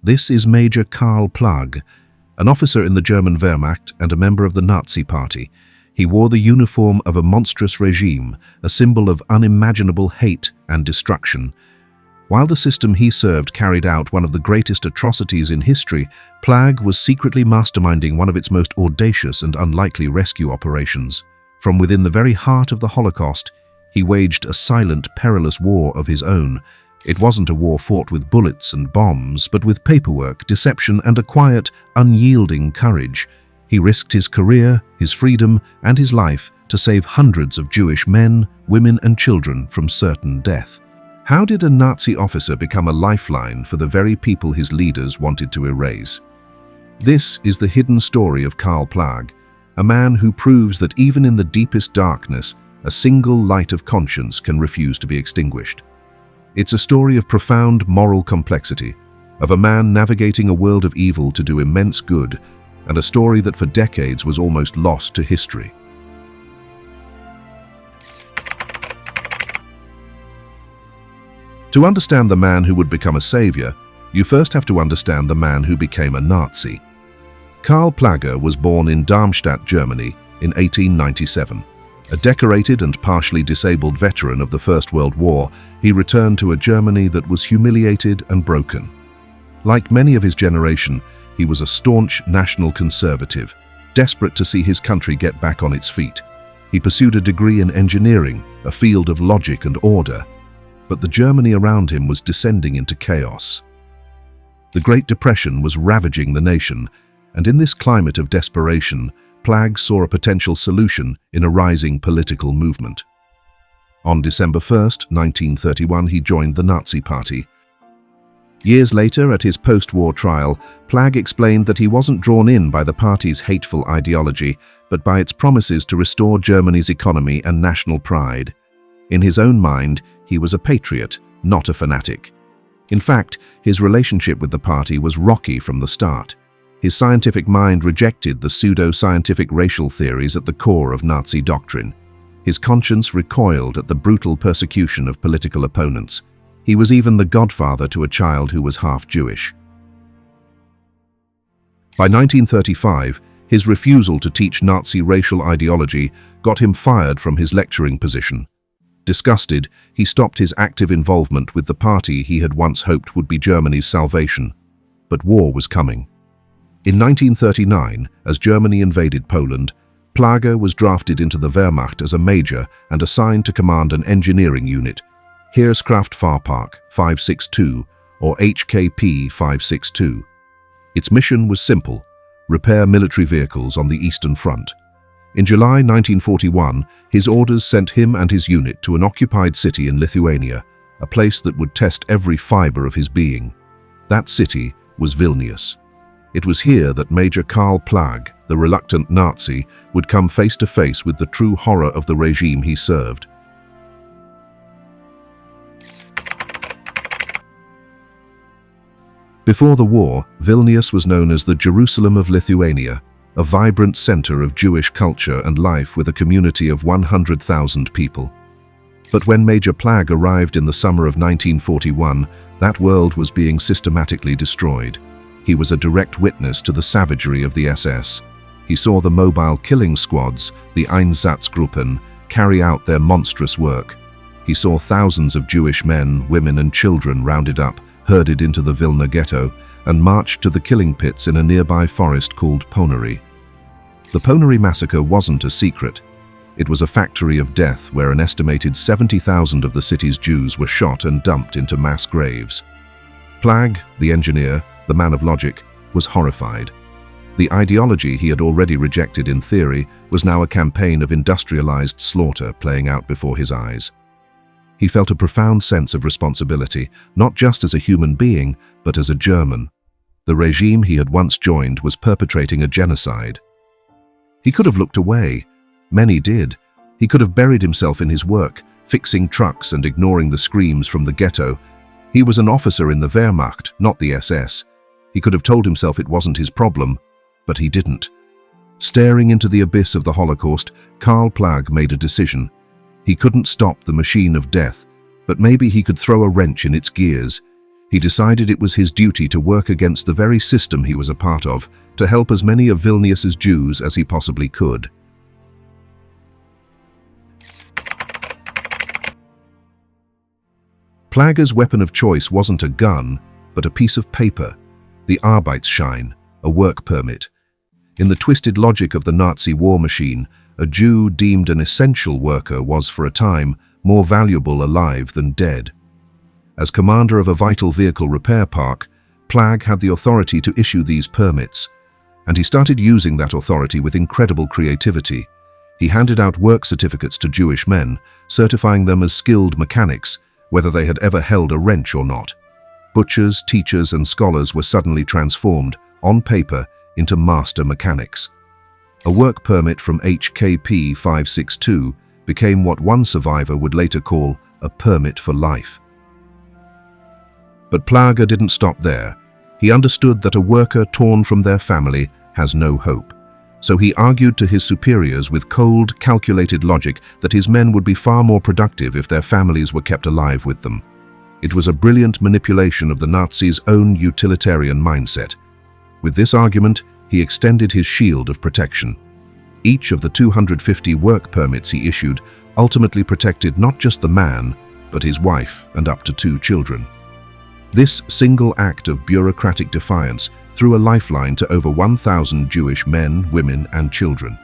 This is Major Karl Plagge, an officer in the German Wehrmacht and a member of the Nazi Party. He wore the uniform of a monstrous regime, a symbol of unimaginable hate and destruction. While the system he served carried out one of the greatest atrocities in history, Plagge was secretly masterminding one of its most audacious and unlikely rescue operations. From within the very heart of the Holocaust, he waged a silent, perilous war of his own. It wasn't a war fought with bullets and bombs, but with paperwork, deception, and a quiet, unyielding courage. He risked his career, his freedom, and his life to save hundreds of Jewish men, women, and children from certain death. How did a Nazi officer become a lifeline for the very people his leaders wanted to erase? This is the hidden story of Karl Plagge, a man who proves that even in the deepest darkness, a single light of conscience can refuse to be extinguished. It's a story of profound moral complexity, of a man navigating a world of evil to do immense good, and a story that for decades was almost lost to history. To understand the man who would become a savior, you first have to understand the man who became a Nazi. Karl Plagge was born in Darmstadt, Germany in 1897. A decorated and partially disabled veteran of the First World War, he returned to a Germany that was humiliated and broken. Like many of his generation, he was a staunch national conservative, desperate to see his country get back on its feet. He pursued a degree in engineering, a field of logic and order, but the Germany around him was descending into chaos. The Great Depression was ravaging the nation, and in this climate of desperation, Plagge saw a potential solution in a rising political movement. On December 1st, 1931, he joined the Nazi Party. Years later, at his post-war trial, Plagge explained that he wasn't drawn in by the party's hateful ideology, but by its promises to restore Germany's economy and national pride. In his own mind, he was a patriot, not a fanatic. In fact, his relationship with the party was rocky from the start. His scientific mind rejected the pseudo-scientific racial theories at the core of Nazi doctrine. His conscience recoiled at the brutal persecution of political opponents. He was even the godfather to a child who was half Jewish. By 1935, his refusal to teach Nazi racial ideology got him fired from his lecturing position. Disgusted, he stopped his active involvement with the party he had once hoped would be Germany's salvation. But war was coming. In 1939, as Germany invaded Poland, Plagge was drafted into the Wehrmacht as a major and assigned to command an engineering unit, Heereskraft Fahrpark 562 or HKP 562. Its mission was simple: repair military vehicles on the Eastern Front. In July 1941, his orders sent him and his unit to an occupied city in Lithuania, a place that would test every fiber of his being. That city was Vilnius. It was here that Major Karl Plagge, the reluctant Nazi, would come face to face with the true horror of the regime he served. Before the war, Vilnius was known as the Jerusalem of Lithuania, a vibrant center of Jewish culture and life with a community of 100,000 people. But when Major Plagge arrived in the summer of 1941, that world was being systematically destroyed. He was a direct witness to the savagery of the SS. He saw the mobile killing squads, the Einsatzgruppen, carry out their monstrous work. He saw thousands of Jewish men, women, and children rounded up, herded into the Vilna ghetto, and marched to the killing pits in a nearby forest called Ponary. The Ponary massacre wasn't a secret. It was a factory of death where an estimated 70,000 of the city's Jews were shot and dumped into mass graves. Plagge, the engineer, the man of logic, was horrified. The ideology he had already rejected in theory was now a campaign of industrialized slaughter playing out before his eyes. He felt a profound sense of responsibility, not just as a human being, but as a German. The regime he had once joined was perpetrating a genocide. He could have looked away. Many did. He could have buried himself in his work, fixing trucks and ignoring the screams from the ghetto. He was an officer in the Wehrmacht, not the SS. He could have told himself it wasn't his problem, but he didn't. Staring into the abyss of the Holocaust, Karl Plagge made a decision. He couldn't stop the machine of death, but maybe he could throw a wrench in its gears. He decided it was his duty to work against the very system he was a part of, to help as many of Vilnius's Jews as he possibly could. Plagge's weapon of choice wasn't a gun, but a piece of paper, the Arbeitsschein, a work permit. In the twisted logic of the Nazi war machine, a Jew deemed an essential worker was, for a time, more valuable alive than dead. As commander of a vital vehicle repair park, Plagge had the authority to issue these permits, and he started using that authority with incredible creativity. He handed out work certificates to Jewish men, certifying them as skilled mechanics, whether they had ever held a wrench or not. Butchers, teachers, and scholars were suddenly transformed, on paper, into master mechanics. A work permit from HKP 562 became what one survivor would later call a permit for life. But Plagge didn't stop there. He understood that a worker torn from their family has no hope. So he argued to his superiors with cold, calculated logic that his men would be far more productive if their families were kept alive with them. It was a brilliant manipulation of the Nazis' own utilitarian mindset. With this argument, he extended his shield of protection. Each of the 250 work permits he issued ultimately protected not just the man, but his wife and up to 2 children. This single act of bureaucratic defiance threw a lifeline to over 1,000 Jewish men, women, and children.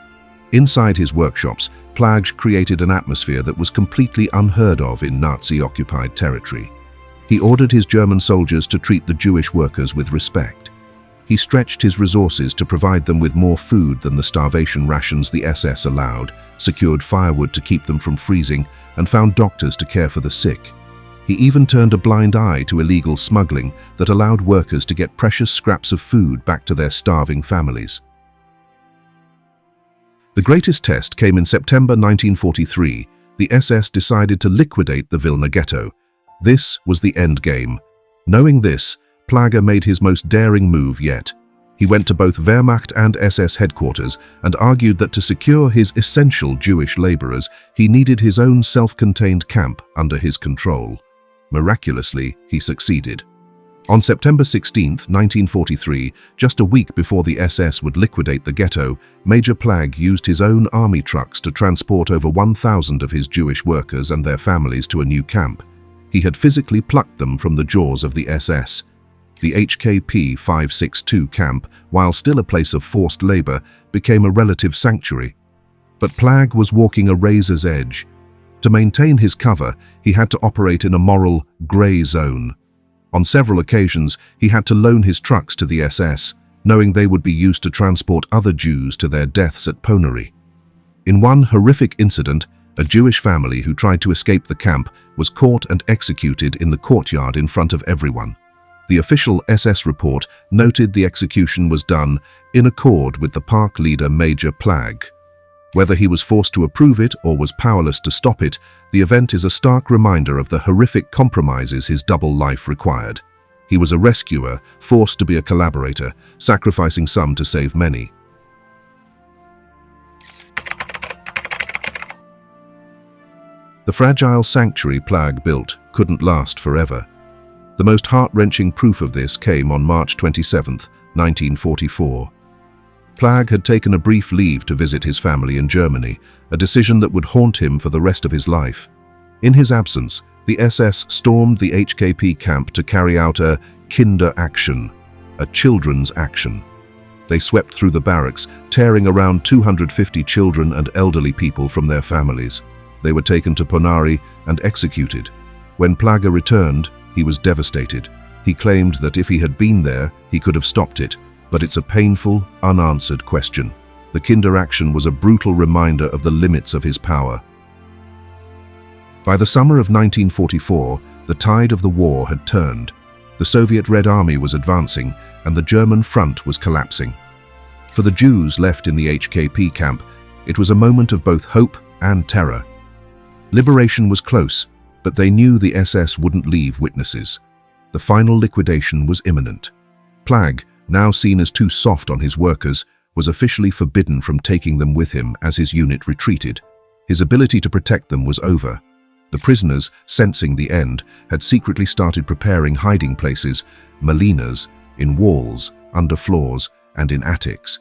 Inside his workshops, Plagge created an atmosphere that was completely unheard of in Nazi-occupied territory. He ordered his German soldiers to treat the Jewish workers with respect. He stretched his resources to provide them with more food than the starvation rations the SS allowed, secured firewood to keep them from freezing, and found doctors to care for the sick. He even turned a blind eye to illegal smuggling that allowed workers to get precious scraps of food back to their starving families. The greatest test came in September 1943. The SS decided to liquidate the Vilna ghetto. This was the end game. Knowing this, Plagge made his most daring move yet. He went to both Wehrmacht and SS headquarters and argued that to secure his essential Jewish laborers, he needed his own self-contained camp under his control. Miraculously, he succeeded. On September 16, 1943, just a week before the SS would liquidate the ghetto, Major Plagge used his own army trucks to transport over 1,000 of his Jewish workers and their families to a new camp. He had physically plucked them from the jaws of the SS. The HKP 562 camp, while still a place of forced labor, became a relative sanctuary. But Plagge was walking a razor's edge. To maintain his cover, he had to operate in a moral gray zone. On several occasions, he had to loan his trucks to the SS, knowing they would be used to transport other Jews to their deaths at Ponary. In one horrific incident, a Jewish family who tried to escape the camp was caught and executed in the courtyard in front of everyone. The official SS report noted the execution was done in accord with the park leader Major Plagge. Whether he was forced to approve it or was powerless to stop it, the event is a stark reminder of the horrific compromises his double life required. He was a rescuer, forced to be a collaborator, sacrificing some to save many. The fragile sanctuary Plagge built couldn't last forever. The most heart-wrenching proof of this came on March 27, 1944. Plagge had taken a brief leave to visit his family in Germany, a decision that would haunt him for the rest of his life. In his absence, the SS stormed the HKP camp to carry out a Kinder-Action, a children's action. They swept through the barracks, tearing around 250 children and elderly people from their families. They were taken to Ponary and executed. When Plagge returned, he was devastated. He claimed that if he had been there, he could have stopped it. But it's a painful, unanswered question. The Kinder-Action was a brutal reminder of the limits of his power. By the summer of 1944, the tide of the war had turned. The Soviet Red Army was advancing, and the German front was collapsing. For the Jews left in the HKP camp, it was a moment of both hope and terror. Liberation was close, but they knew the SS wouldn't leave witnesses. The final liquidation was imminent. Plagge, now seen as too soft on his workers, was officially forbidden from taking them with him as his unit retreated. His ability to protect them was over. The prisoners, sensing the end, had secretly started preparing hiding places, malinas, in walls, under floors, and in attics.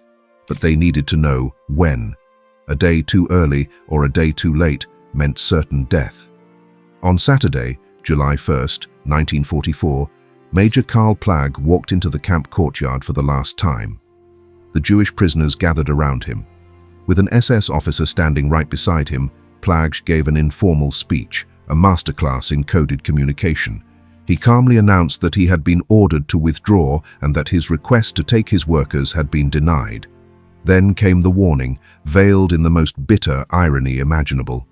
But they needed to know when. A day too early or a day too late meant certain death. On Saturday, July 1st, 1944, Major Karl Plagge walked into the camp courtyard for the last time. The Jewish prisoners gathered around him. With an SS officer standing right beside him, Plagge gave an informal speech, a masterclass in coded communication. He calmly announced that he had been ordered to withdraw and that his request to take his workers had been denied. Then came the warning, veiled in the most bitter irony imaginable.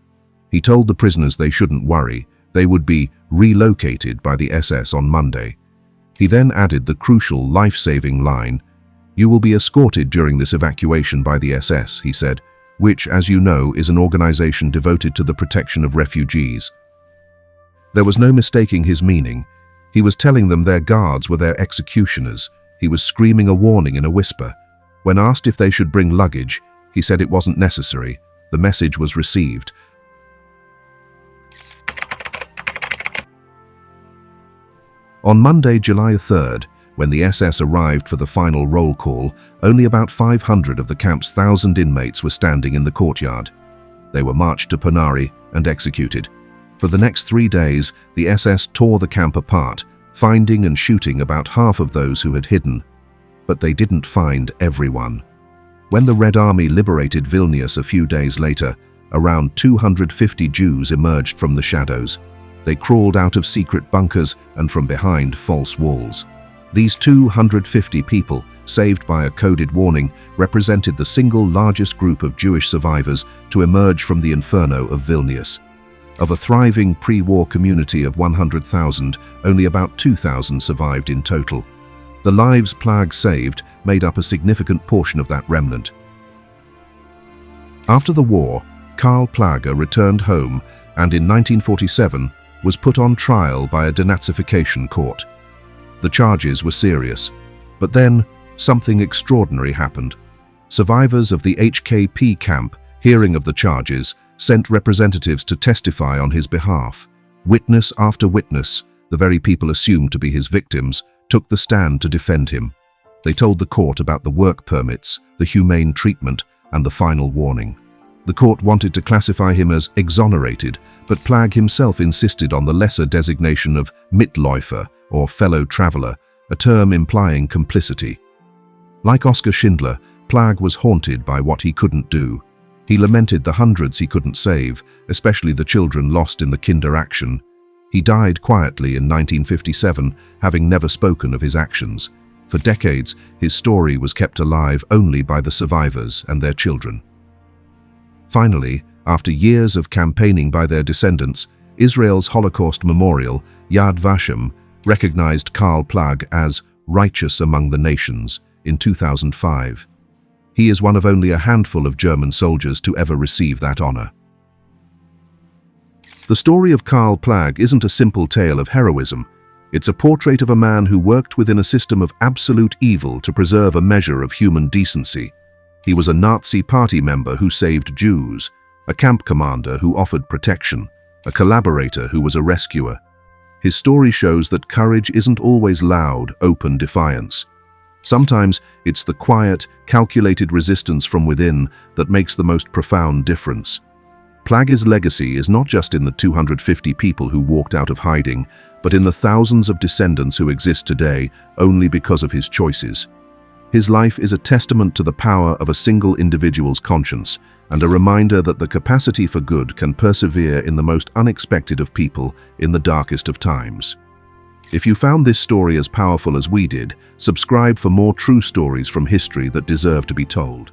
He told the prisoners they shouldn't worry, they would be relocated by the SS on Monday. He then added the crucial, life-saving line, "You will be escorted during this evacuation by the SS," he said, which, as you know, is an organization devoted to the protection of refugees. There was no mistaking his meaning. He was telling them their guards were their executioners. He was screaming a warning in a whisper. When asked if they should bring luggage, he said it wasn't necessary. The message was received. On Monday, July 3rd, when the SS arrived for the final roll call, only about 500 of the camp's 1,000 inmates were standing in the courtyard. They were marched to Ponari and executed. For the next 3 days, the SS tore the camp apart, finding and shooting about half of those who had hidden. But they didn't find everyone. When the Red Army liberated Vilnius a few days later, around 250 Jews emerged from the shadows. They crawled out of secret bunkers and from behind false walls. These 250 people, saved by a coded warning, represented the single largest group of Jewish survivors to emerge from the inferno of Vilnius. Of a thriving pre-war community of 100,000, only about 2,000 survived in total. The lives Plagge saved made up a significant portion of that remnant. After the war, Karl Plagge returned home and in 1947 was put on trial by a denazification court. The charges were serious, but then something extraordinary happened. Survivors of the HKP camp, hearing of the charges, sent representatives to testify on his behalf. Witness after witness, the very people assumed to be his victims, took the stand to defend him. They told the court about the work permits, the humane treatment, and the final warning. The court wanted to classify him as exonerated, but Plagge himself insisted on the lesser designation of Mitläufer, or fellow traveler, a term implying complicity. Like Oskar Schindler, Plagge was haunted by what he couldn't do. He lamented the hundreds he couldn't save, especially the children lost in the Kinder action. He died quietly in 1957, having never spoken of his actions. For decades, his story was kept alive only by the survivors and their children. Finally, after years of campaigning by their descendants, Israel's Holocaust Memorial, Yad Vashem, recognized Karl Plagge as righteous among the nations in 2005. He is one of only a handful of German soldiers to ever receive that honor. The story of Karl Plagge isn't a simple tale of heroism. It's a portrait of a man who worked within a system of absolute evil to preserve a measure of human decency. He was a Nazi party member who saved Jews, a camp commander who offered protection, a collaborator who was a rescuer. His story shows that courage isn't always loud, open defiance. Sometimes it's the quiet, calculated resistance from within that makes the most profound difference. Plagge's legacy is not just in the 250 people who walked out of hiding, but in the thousands of descendants who exist today only because of his choices. His life is a testament to the power of a single individual's conscience and a reminder that the capacity for good can persevere in the most unexpected of people in the darkest of times. If you found this story as powerful as we did, subscribe for more true stories from history that deserve to be told.